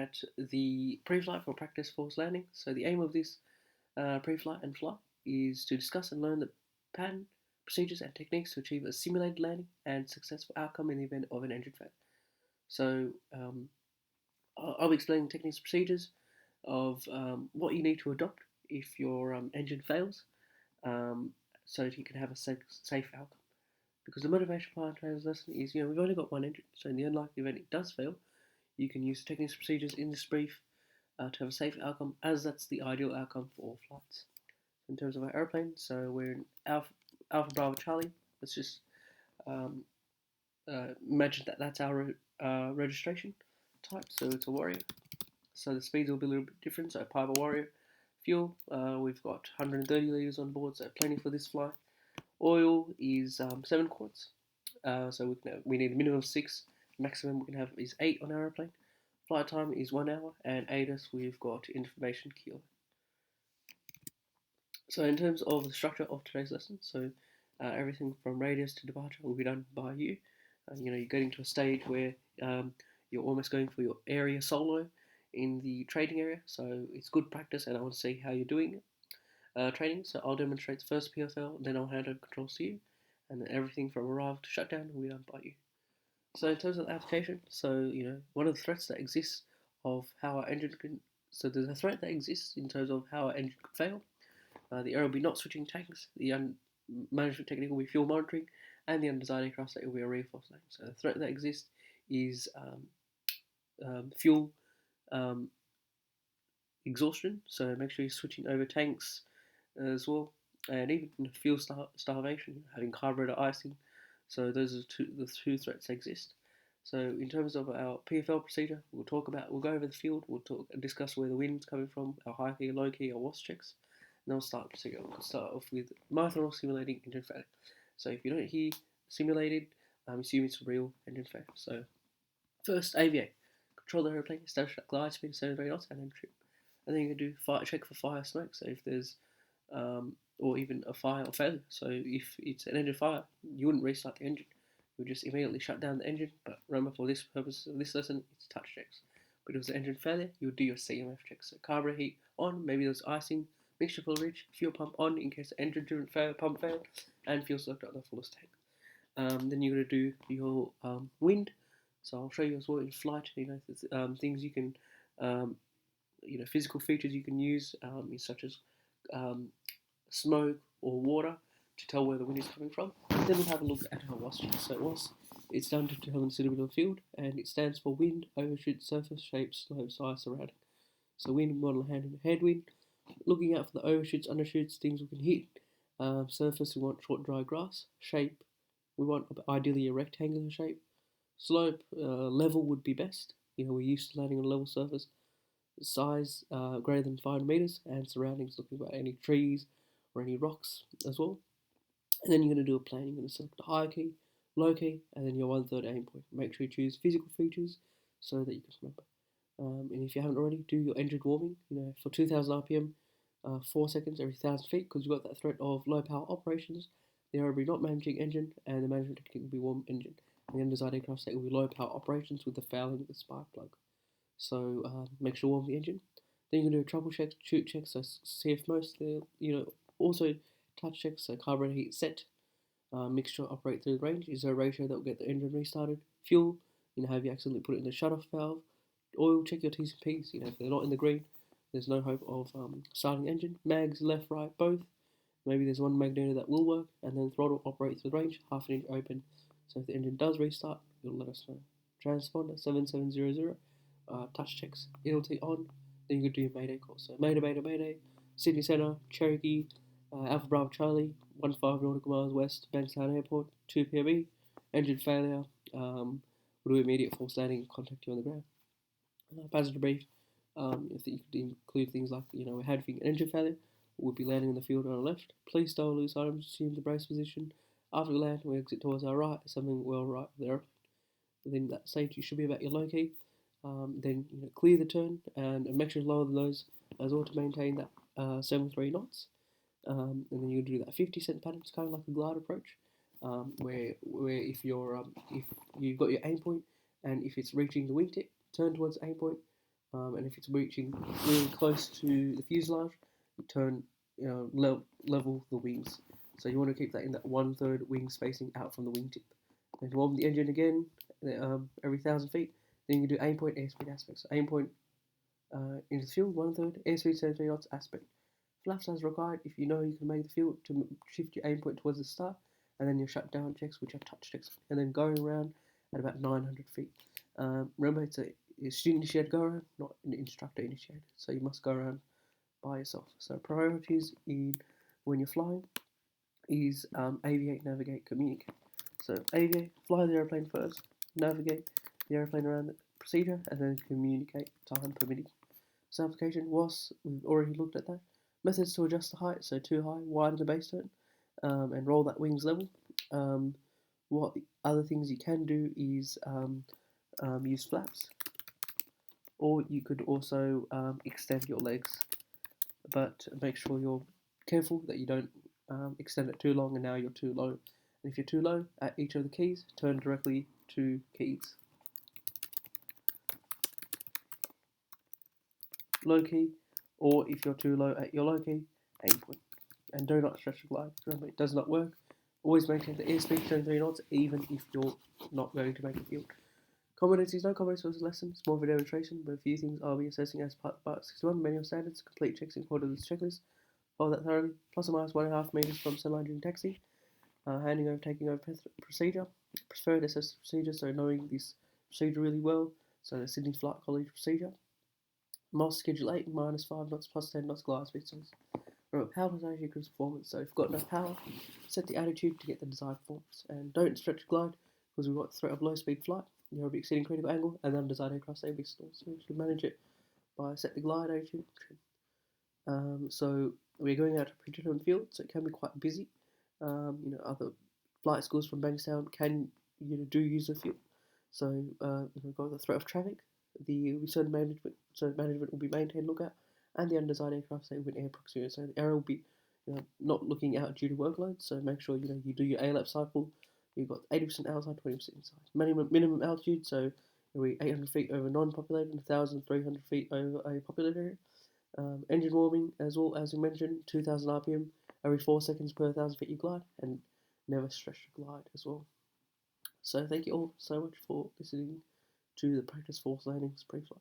at the Preflight for practice forced landing. So the aim of this Preflight and flight is to discuss and learn the pattern, procedures and techniques to achieve a simulated landing and successful outcome in the event of an engine failure. So I'll be explaining techniques and procedures of what you need to adopt if your engine fails, so that you can have a safe outcome. Because the motivation behind today's lesson is, we've only got one engine, so in the unlikely event it does fail, you can use techniques and procedures in this brief to have a safe outcome, as that's the ideal outcome for all flights. In terms of our airplane, so we're in Alpha Bravo Charlie. Let's just imagine that that's our registration type, so it's a Warrior. So the speeds will be a little bit different. So Piper Warrior. Fuel, we've got 130 litres on board, so plenty for this flight. Oil is 7 quarts, so we need a minimum of 6. Maximum we can have is 8 on our airplane. Flight time is 1 hour, and ADAS we've got information kilo. So in terms of the structure of today's lesson, so everything from radius to departure will be done by you. You're getting to a stage where you're almost going for your area solo in the trading area, so it's good practice, and I want to see how you're doing training. So I'll demonstrate the first PFL, then I'll hand over controls to you, and then everything from arrival to shutdown will be done by you. So in terms of the application, so one of the threats that exists of how our engine can, so there's a threat that exists in terms of how our engine could fail. The error will be not switching tanks, the management technique will be fuel monitoring, and the undesired aircraft state will be a reinforced landing. So the threat that exists is fuel exhaustion, so make sure you're switching over tanks as well, and even fuel starvation, having carburetor icing. So those are the two threats that exist. So in terms of our PFL procedure, we'll go over the field, we'll discuss where the wind's coming from, our high key, low key, our WASP checks, and then we'll start the procedure. We'll start off with marathon simulating engine failure. So if you don't hear simulated, assume it's a real engine failure. So first, AVA. Control the aeroplane, establish that glide speed of 73 knots, and then trim. And then you can do check for fire smoke. So if there's or even a fire or failure. So if it's an engine fire, you wouldn't restart the engine. You would just immediately shut down the engine. But remember, for this purpose of this lesson, it's touch checks. But if it was an engine failure, you would do your CMF checks. So carburetor heat on, maybe there's icing, mixture full reach, fuel pump on in case the engine-driven pump failed, and fuel selector at the fullest tank. Then you're going to do your wind. So I'll show you as well in flight. Things you can, physical features you can use, such as smoke or water to tell where the wind is coming from. Then we'll have a look at our WASP. So WASP, it's done to determine the suitability of the field, and it stands for wind, overshoot, surface, shape, slope, size, surrounding. So wind, model, hand, and headwind. Looking out for the overshoots, undershoots, things we can hit. Surface, we want short, dry grass. Shape, we want ideally a rectangular shape. Slope, level would be best. We're used to landing on a level surface. Size, greater than 5 meters, and surroundings, looking at any trees or any rocks as well. And then you're going to do a plan. You're going to select the high key, low key, and then your 1/3 aim point. Make sure you choose physical features so that you can remember. And if you haven't already, do your engine warming. For 2,000 RPM, 4 seconds every 1,000 feet, because you've got that threat of low power operations. The air will be not managing engine, and the management technique will be warm engine. And the undesired aircraft state will be low power operations with the fouling of the spark plug. So make sure you warm the engine. Then you're going to do a trouble check, shoot check, so see if most also touch checks, so carburetor heat set, mixture operate through the range. Is there a ratio that will get the engine restarted? Fuel, have you accidentally put it in the shut-off valve? Oil, check your T's and P's. If they're not in the green, there's no hope of starting the engine. Mags, left, right, both. Maybe there's one magneto that will work, and then throttle operate through the range, half an inch open. So if the engine does restart, you'll let us know. Transponder 7700. Touch checks, ILT on, then you can do your Mayday call. So Mayday, Sydney Centre, Cherokee, Alpha Bravo Charlie, 15 nautical miles west, Bankstown Airport, 2 PME, engine failure, we'll do immediate forced landing and contact you on the ground. Passenger brief, if you could include things like, we're having an engine failure, we'll be landing in the field on our left, please stow loose items, assume the brace position, after we land, we exit towards our right, something well right with the aeroplane. Within that stage, you should be about your low key. Then clear the turn and make sure it's lower than those as well to maintain that 73 knots. And then you do that 50 cent pattern. It's kind of like a glide approach, where if you've got your aim point and if it's reaching the wingtip, turn towards aim point, and if it's reaching really close to the fuselage, you turn level the wings. So you want to keep that in that 1/3 wing spacing out from the wingtip. And to warm the engine again every 1,000 feet, then you can do aim point, airspeed aspect. So aim point into the field 1/3, airspeed 17 knots aspect. Flaps as required if you know you can make the field to shift your aim point towards the start, and then your shutdown checks, which are touch checks, and then going around at about 900 feet. Remember, it's a student initiated go around, not an instructor initiated, so you must go around by yourself. So priorities in when you're flying is aviate, navigate, communicate. So aviate, fly the airplane first, navigate the airplane around the procedure, and then communicate time permitting. So application was, we've already looked at that. Methods to adjust the height, so too high, widen the base turn, and roll that wings level. What other things you can do is use flaps, or you could also extend your legs, but make sure you're careful that you don't extend it too long and now you're too low. And if you're too low at each of the keys, turn directly to keys. Low key, or if you're too low at your low key, aim point. And do not stretch the glide. Remember, it does not work. Always maintain the airspeed 23 knots, even if you're not going to make a field. Competencies, no competencies for this lesson. It's more of a demonstration, but a few things I'll be assessing as part of 61 manual standards. Complete checks in accordance with the checklist. Follow that thoroughly. Plus or minus 1.5 meters from centerline during taxi. Handing over, taking over procedure. Preferred assess the procedure, so knowing this procedure really well. So the Sydney Flight College procedure. MOS schedule 8, minus 5 knots, plus 10 knots glide speed. Remember, power plus attitude equals performance. So if you've got enough power, set the attitude to get the desired performance. And don't stretch glide, because we've got the threat of low speed flight. You'll be exceeding critical angle, and undesired aircraft safety stalls. So you can manage it by set the glide attitude. So we're going out to predetermined field, so it can be quite busy. Other flight schools from Bankstown can do use the field. So we've got the threat of traffic. The return management will be maintained lookout, and the undesired aircraft stay within air proximity. So the air will be not looking out due to workload. So make sure you do your ALAP cycle. You've got 80% outside, 20% inside. Minimum altitude, so it'll be 800 feet over non-populated, 1,300 feet over a populated area. Engine warming, as well as we mentioned, 2,000 RPM every 4 seconds per 1,000 feet you glide, and never stretch the glide as well. So thank you all so much for listening to the Practice Force Landings Preflight.